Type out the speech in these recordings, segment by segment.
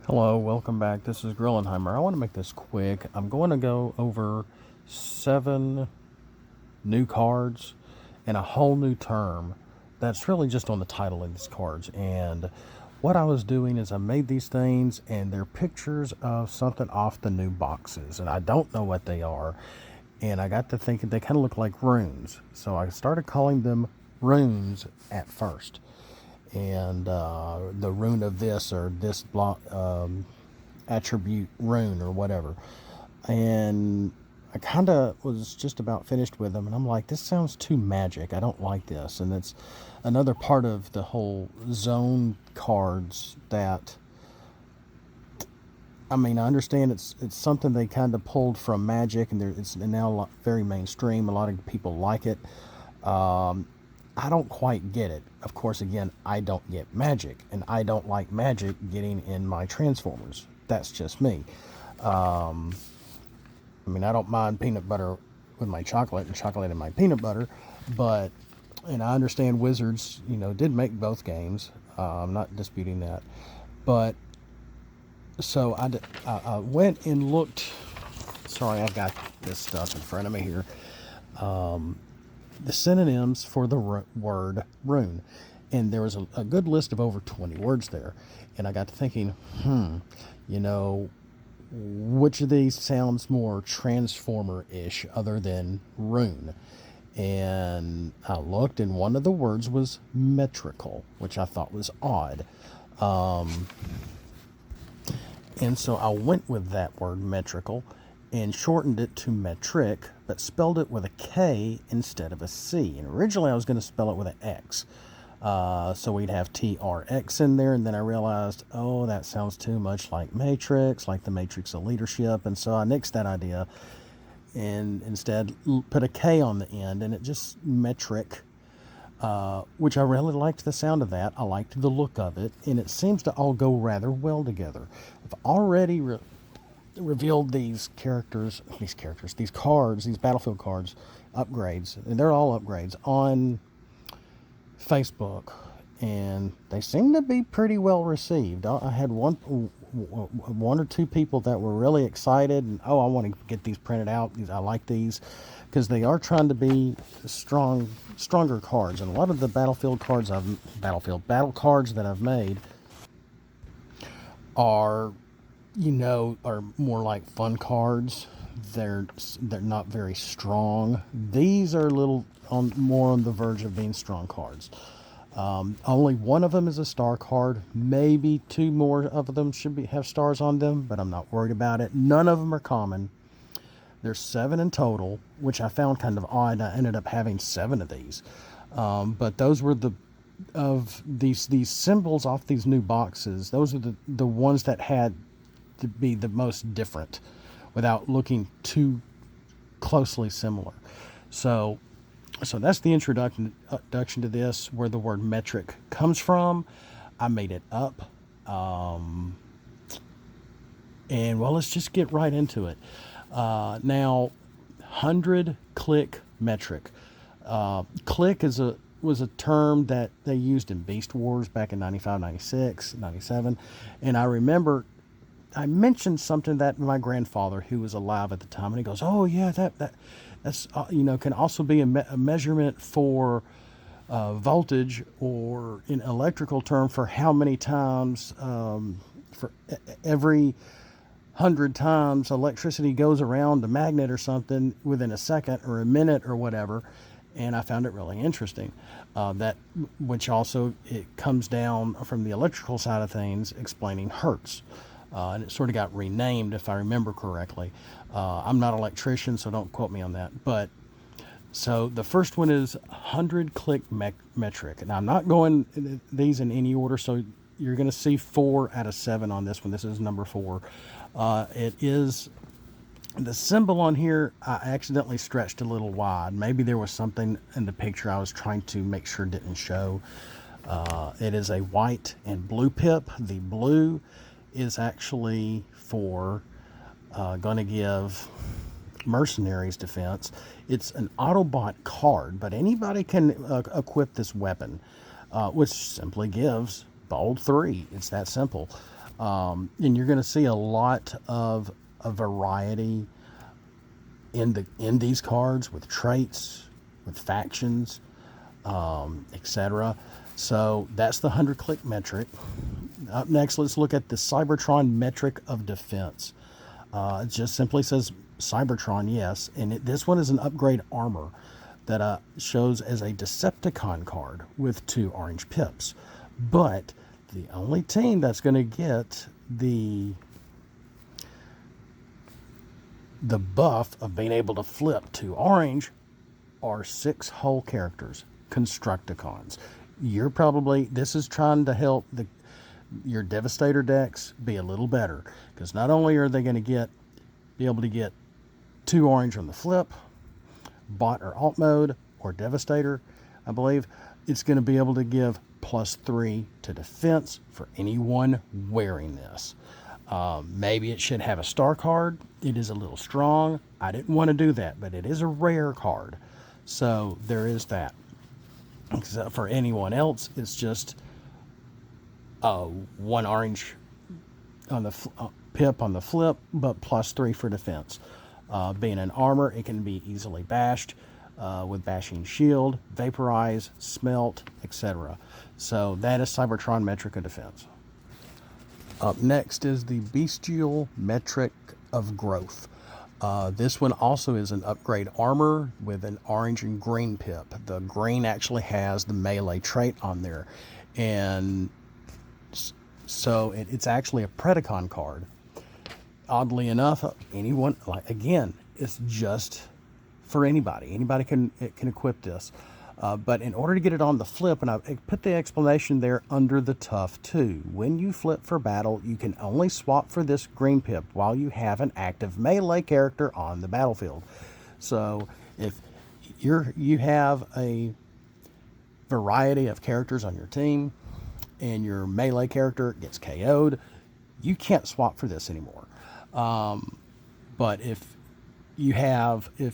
Hello, welcome back. This is Grillenheimer. I want to make this quick. I'm going to go over 7 new cards and a whole new term that's really just on the title of these cards. And what I was doing is I made these things and they're pictures of something off the new boxes. And I don't know what they are. And I got to thinking they kind of look like runes. So I started calling them runes at first. And the rune of this or this block attribute rune or whatever. And I kind of was just about finished with them, and I'm like, this sounds too magic. I don't like this. And it's another part of the whole zone cards that, I mean, I understand it's something they kind of pulled from Magic, and it's now very mainstream. A lot of people like it. I don't quite get it. Of course, again, I don't get Magic, and I don't like Magic getting in my Transformers. That's just me. I mean, I don't mind peanut butter with my chocolate and chocolate in my peanut butter, but, and I understand Wizards, did make both games. I'm not disputing that. But, so I went and looked. Sorry, I've got this stuff in front of me here. The synonyms for the word rune, and there was a good list of over 20 words there, and I got to thinking, which of these sounds more Transformer-ish other than rune? And I looked, and one of the words was metrical, which I thought was odd. And so I went with that word metrical and shortened it to metric, but spelled it with a K instead of a C. And originally I was going to spell it with an X. So we'd have TRX in there, and then I realized, oh, that sounds too much like Matrix, like the Matrix of Leadership, and so I nixed that idea and instead put a K on the end, and it just metric, which I really liked the sound of that. I liked the look of it, and it seems to all go rather well together. I've already revealed these cards, these battlefield cards, upgrades, and they're all upgrades on Facebook, and they seem to be pretty well received. I had one or two people that were really excited, and I want to get these printed out. I like these because they are trying to be stronger cards, and a lot of the battle cards that I've made are are more like fun cards. They're not very strong. These are a little more on the verge of being strong cards. Only one of them is a star card. Maybe 2 more of them should have stars on them, but I'm not worried about it. None of them are common. There's 7 in total, which I found kind of odd. I ended up having 7 of these, but those were these symbols off these new boxes. Those are the ones that had to be the most different without looking too closely similar. So that's the introduction to this, where the word metric comes from. I made it up. And well, let's just get right into it. Now, 100 click metric. Click was a term that they used in Beast Wars back in 95, 96, 97. And I remember I mentioned something that my grandfather, who was alive at the time, and he goes, "Oh yeah, that's can also be a measurement for voltage, or in electrical term for how many times for every 100 times electricity goes around a magnet or something within a second or a minute or whatever." And I found it really interesting. Which also it comes down from the electrical side of things, explaining hertz. And it sort of got renamed, if I remember correctly. I'm not an electrician, so don't quote me on that. But so the first one is 100 click metric. And I'm not going these in any order, so you're going to see 4 out of 7 on this one. This is number 4. It is the symbol on here. I accidentally stretched a little wide. Maybe there was something in the picture I was trying to make sure didn't show. It is a white and blue pip. The blue is actually for going to give mercenaries defense. It's an Autobot card, but anybody can equip this weapon, which simply gives bold 3. It's that simple. And you're going to see a lot of a variety in these cards with traits, with factions, etc. So that's the 100-click metric. Up next, let's look at the Cybertron metric of defense. It just simply says Cybertron, yes, and this one is an upgrade armor that shows as a Decepticon card with 2 orange pips. But the only team that's going to get the buff of being able to flip to orange are 6 hull characters, Constructicons. This is trying to help your Devastator decks be a little better, because not only are they going to be able to get 2 orange on the flip, bot or alt mode, or Devastator, I believe, it's going to be able to give +3 to defense for anyone wearing this. Maybe it should have a star card. It is a little strong. I didn't want to do that, but it is a rare card. So there is that. Except for anyone else, it's just 1 orange on the pip on the flip, but +3 for defense. Being an armor, it can be easily bashed with bashing shield, vaporize, smelt, etc. So that is Cybertron metric of defense. Up next is the Beastial metric of growth. This one also is an upgrade armor with an orange and green pip. The green actually has the melee trait on there, and so it's actually a Predacon card. Oddly enough, anyone, again, it's just for anybody. Anybody can equip this. But in order to get it on the flip, and I put the explanation there under the tough 2. When you flip for battle, you can only swap for this green pip while you have an active melee character on the battlefield. So if you have a variety of characters on your team and your melee character gets KO'd, you can't swap for this anymore. But if you have, I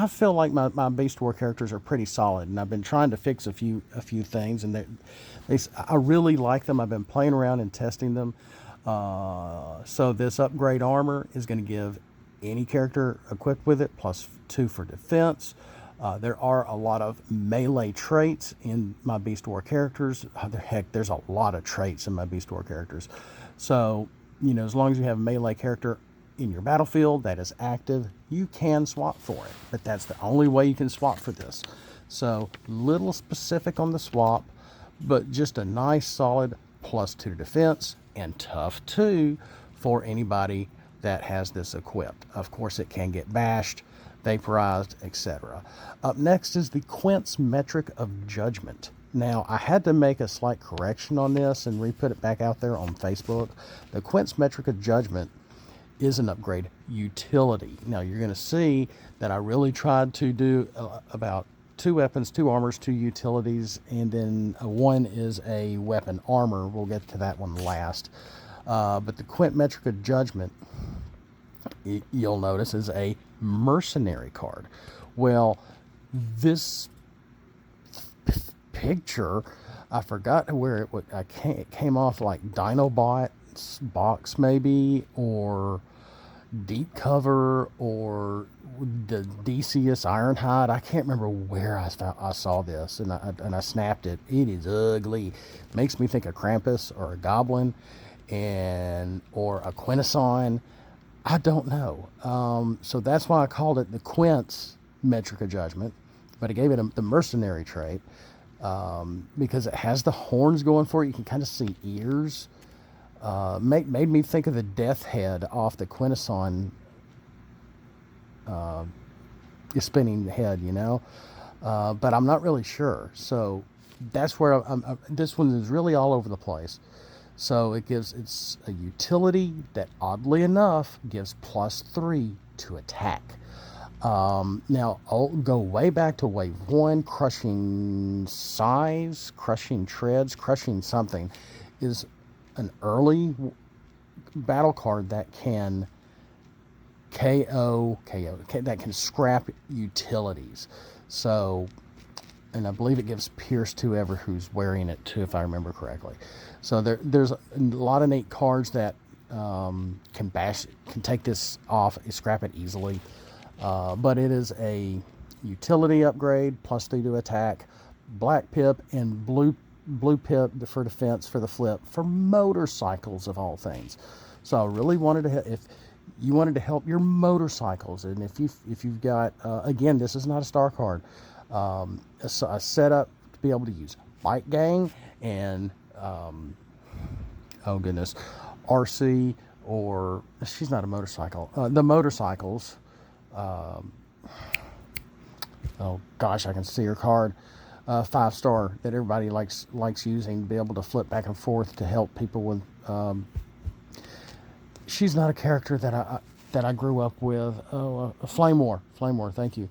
feel like my Beast War characters are pretty solid, and I've been trying to fix a few things, and I really like them. I've been playing around and testing them. So this upgrade armor is going to give any character equipped with it +2 for defense. There are a lot of melee traits in my Beast War characters. Heck, there's a lot of traits in my Beast War characters. So, as long as you have a melee character in your battlefield that is active, you can swap for it. But that's the only way you can swap for this. So, little specific on the swap, but just a nice solid +2 defense and tough 2 for anybody that has this equipped. Of course, it can get bashed, vaporized, etc. Up next is the Quint's metric of judgment. Now, I had to make a slight correction on this and re-put it back out there on Facebook. The Quint's metric of judgment is an upgrade utility. Now, you're going to see that I really tried to do about 2 weapons, 2 armors, 2 utilities, and then 1 is a weapon armor. We'll get to that one last. But the Quint metric of judgment, you'll notice, is a mercenary card. Well, this picture, I forgot where it came off, like Dinobot's box maybe, or Deep Cover, or the Decius Ironhide. I can't remember where I saw this, and I snapped it. It is ugly. Makes me think of Krampus or a Goblin, or a Quintesson. I don't know. So that's why I called it the Quint's metric of judgment, but I gave it the mercenary trait. Because it has the horns going for it. You can kind of see ears. Made me think of the death head off the Quintesson spinning head, but I'm not really sure. So that's where this one is really all over the place. So it's a utility that, oddly enough, gives +3 to attack. Now, I'll go way back to wave 1. Crushing Size, Crushing Treads, Crushing something is an early battle card that can KO, that can scrap utilities. So and I believe it gives Pierce to whoever who's wearing it too, if I remember correctly. So there's a lot of neat cards that can take this off, scrap it easily. But it is a utility upgrade, +3 to attack, black pip and blue pip for defense for the flip for motorcycles of all things. So I really wanted to, if you wanted to help your motorcycles, and if you've got again, this is not a star card, a setup to be able to use Bike Gang and oh goodness, RC, or she's not a motorcycle, the motorcycles. Oh gosh, I can see her card. 5-star that everybody likes using, to be able to flip back and forth to help people with. She's not a character that I grew up with. Oh, Flame War. Thank you.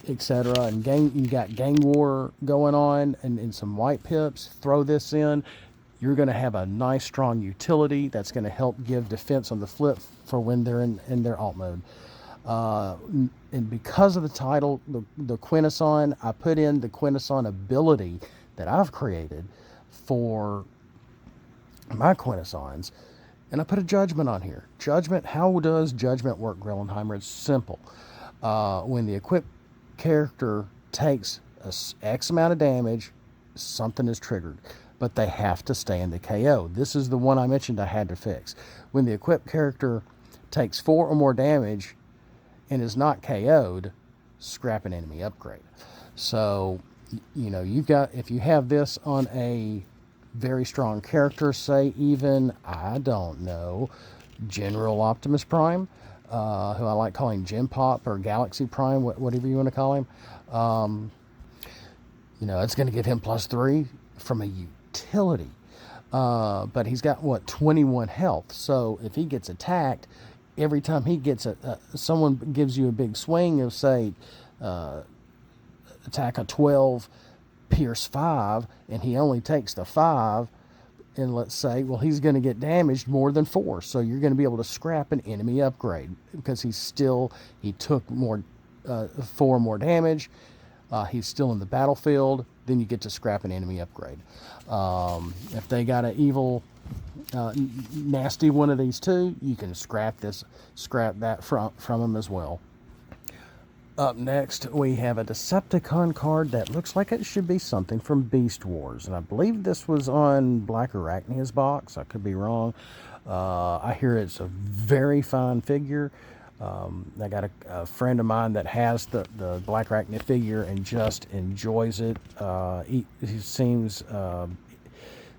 Etc. And you got Gang War going on, and some white pips. Throw this in. You're going to have a nice strong utility that's going to help give defense on the flip for when they're in their alt mode. And because of the title, the Quintesson, I put in the Quintesson ability that I've created for my Quintessons, and I put a Judgement on here. Judgement, how does Judgement work, Grillenheimer? It's simple. When the equipped character takes X amount of damage, something is triggered, but they have to stay in the KO. This is the one I mentioned I had to fix. When the equipped character takes 4 or more damage and is not KO'd, scrap an enemy upgrade. So, you've got, if you have this on a very strong character, say even, I don't know, General Optimus Prime, who I like calling Gen Pop or Galaxy Prime, whatever you want to call him, it's going to give him +3 from a utility. But he's got, 21 health. So if he gets attacked, every time he gets someone gives you a big swing of, say, attack a 12, pierce 5, and he only takes the 5, and let's say, he's going to get damaged more than 4. So you're going to be able to scrap an enemy upgrade because he took more, 4 more damage. He's still in the battlefield. Then you get to scrap an enemy upgrade. If they got an evil, nasty one of these two, you can scrap that from them as well. Up next, we have a Decepticon card that looks like it should be something from Beast Wars, and I believe this was on Black Arachnia's box. I could be wrong. I hear it's a very fine figure. I got a friend of mine that has the Black Arachnia figure and just enjoys it. He seems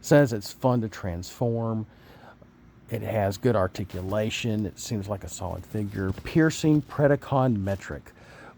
says it's fun to transform. It has good articulation. It seems like a solid figure. Piercing Predacon Metrik,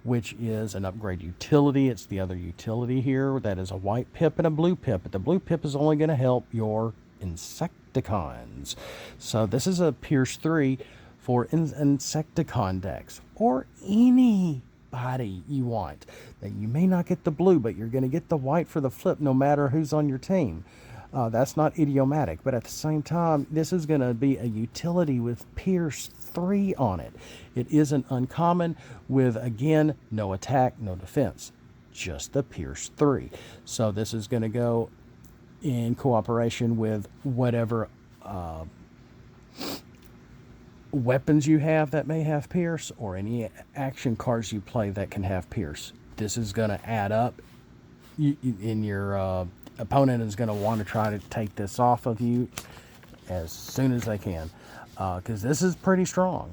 which is an upgrade utility. It's the other utility here. That is a white pip and a blue pip. But the blue pip is only going to help your Insecticons. So this is a Pierce 3 for Insecticon decks, or anybody you want. Now, you may not get the blue, but you're going to get the white for the flip no matter who's on your team. That's not idiomatic, but at the same time, this is going to be a utility with Pierce 3 on it. It isn't uncommon with, again, no attack, no defense, just the Pierce 3. So this is going to go in cooperation with whatever weapons you have that may have Pierce, or any action cards you play that can have Pierce. This is going to add up. In your opponent is going to want to try to take this off of you as soon as they can, because this is pretty strong.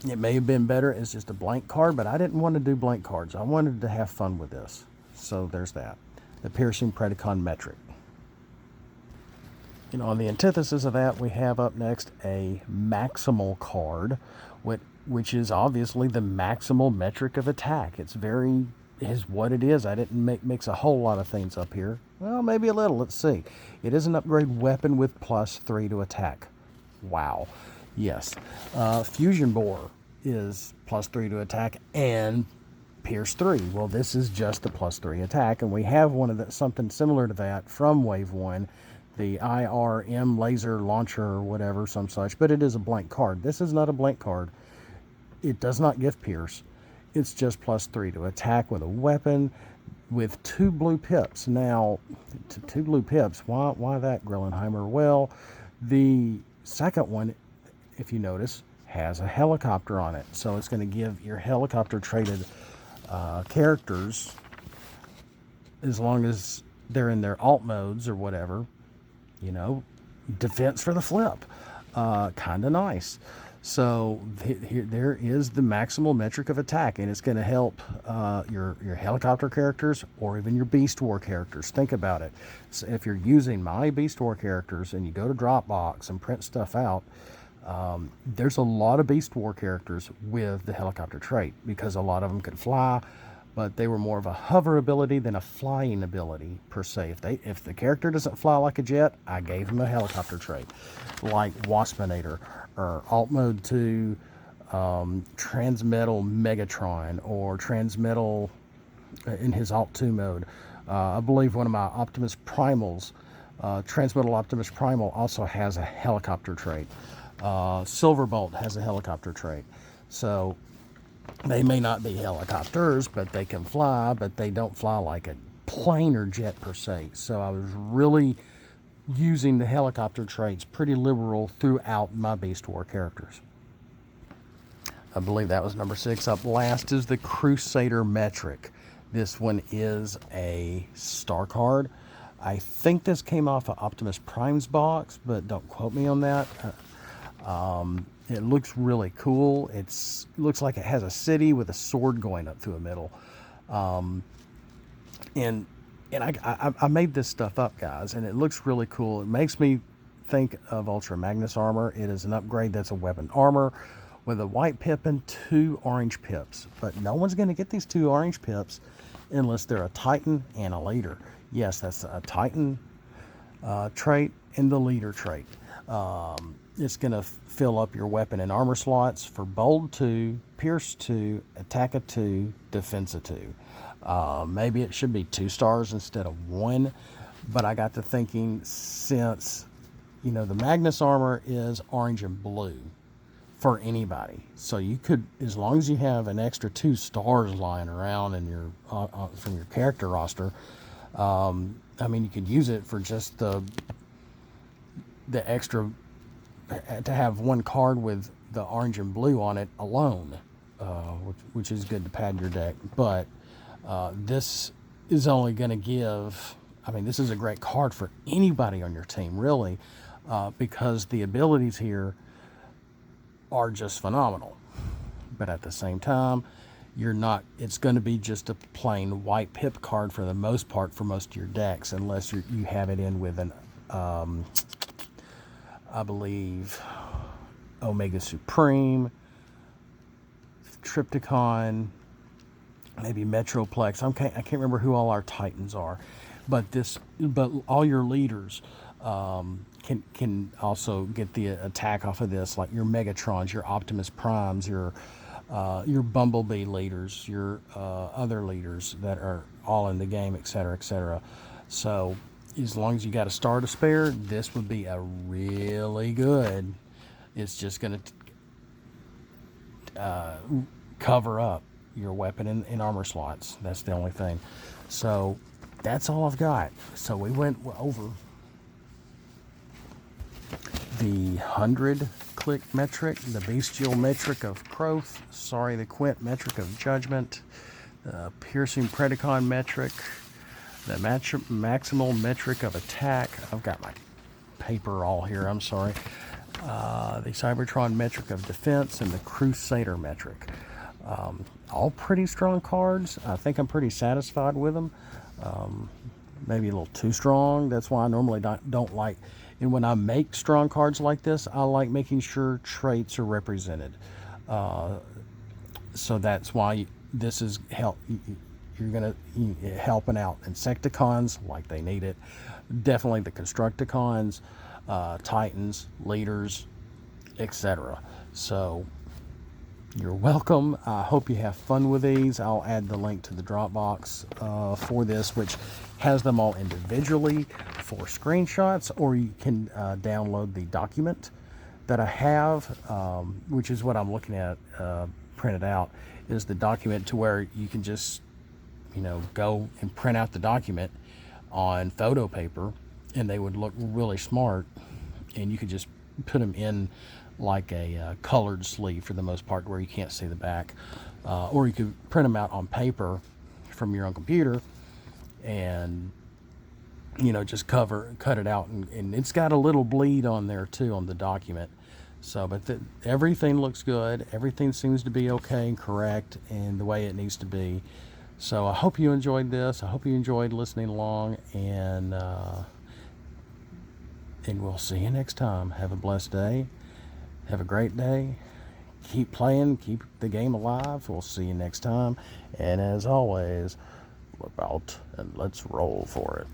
It may have been better as just a blank card, but I didn't want to do blank cards. I wanted to have fun with this. So there's that. The Piercing Predacon Metrik. On the antithesis of that, we have up next a Maximal card, which is obviously the maximal metric of attack. Is what it is. I didn't mix a whole lot of things up here. Well, maybe a little. Let's see. It is an upgrade weapon with +3 to attack. Wow. Yes. Fusion Bore is +3 to attack and Pierce 3. Well, this is just the +3 attack, and we have something similar to that from Wave 1, the IRM laser launcher or whatever, some such, but it is a blank card. This is not a blank card. It does not give Pierce. it's just +3 to attack with a weapon with 2 blue pips. Now, 2 blue pips, why that, Grillenheimer? Well, the second one, if you notice, has a helicopter on it. So it's going to give your helicopter traded characters, as long as they're in their alt modes or whatever, you know, defense for the flip. Kind of nice. So here, there is the maximal metric of attack, and it's going to help your helicopter characters or even your Beast War characters. Think about it. So if you're using my Beast War characters and you go to Dropbox and print stuff out, there's a lot of Beast War characters with the helicopter trait, because a lot of them could fly, but they were more of a hover ability than a flying ability per se. If the character doesn't fly like a jet, I gave him a helicopter trait, like Waspinator or Alt Mode 2, Transmetal Megatron, or Transmetal in his Alt 2 mode. I believe one of my Optimus Primals, Transmetal Optimus Primal, also has a helicopter trait. Silverbolt has a helicopter trait. So they may not be helicopters, but they can fly, but they don't fly like a plane or jet per se. So I was really using the helicopter traits pretty liberal throughout my Beast War characters. I believe that was number 6. Up last is the Crusader Metrik. This one is a star card. I think this came off of Optimus Prime's box, but don't quote me on that. It looks really cool. It looks like it has a city with a sword going up through the middle. And I made this stuff up, guys, and it looks really cool. It makes me think of Ultra Magnus armor. It is an upgrade that's a weapon armor with a white pip and 2 orange pips. But no one's going to get these 2 orange pips unless they're a Titan and a leader. Yes, that's a Titan trait and the leader trait. It's going to fill up your weapon and armor slots for bold 2, pierce 2, attack a 2, defense a 2. Maybe it should be 2 stars instead of 1, but I got to thinking, since, you know, the Magnus armor is orange and blue for anybody, so you could, as long as you have an extra 2 stars lying around in your from your character roster, I mean, you could use it for just the extra, to have 1 card with the orange and blue on it alone, which is good to pad your deck. But this is only going to give, I mean, this is a great card for anybody on your team, really, because the abilities here are just phenomenal. But at the same time, you're not, it's going to be just a plain white pip card for the most part for most of your decks, unless you have it in with an, I believe, Omega Supreme, Tripticon, maybe Metroplex. I can't remember who all our Titans are, but all your leaders can also get the attack off of this, like your Megatrons, your Optimus Primes, your Bumblebee leaders, your other leaders that are all in the game, etc., etc. So as long as you got a star to spare, this would be a really good. It's just going to cover up your weapon and armor slots. That's the only thing. So that's all I've got. So we went over the 100 click metric, the Beastial metric of Croth, the Quint metric of Judgement, the piercing Predacon metric, the maximal metric of attack. I've got my paper all here, I'm sorry. The Cybertron metric of defense, and the Crusader metric. All pretty strong cards. I think I'm pretty satisfied with them. Maybe a little too strong. That's why I normally don't like, and when I make strong cards like this, I like making sure traits are represented. So that's why this is help. You're going to helping out Insecticons like they need it. Definitely the Constructicons, Titans, leaders, etc. So you're welcome. I hope you have fun with these. I'll add the link to the Dropbox for this, which has them all individually for screenshots, or you can download the document that I have, which is what I'm looking at print it out, is the document to where you can just, go and print out the document on photo paper, and they would look really smart, and you could just put them in like a colored sleeve for the most part, where you can't see the back, or you could print them out on paper from your own computer, and just cut it out, and it's got a little bleed on there too on the document. So, but everything looks good. Everything seems to be okay and correct and the way it needs to be. So I hope you enjoyed this. I hope you enjoyed listening along, and we'll see you next time. Have a blessed day. Have a great day. Keep playing. Keep the game alive. We'll see you next time. And as always, flip out and let's roll for it.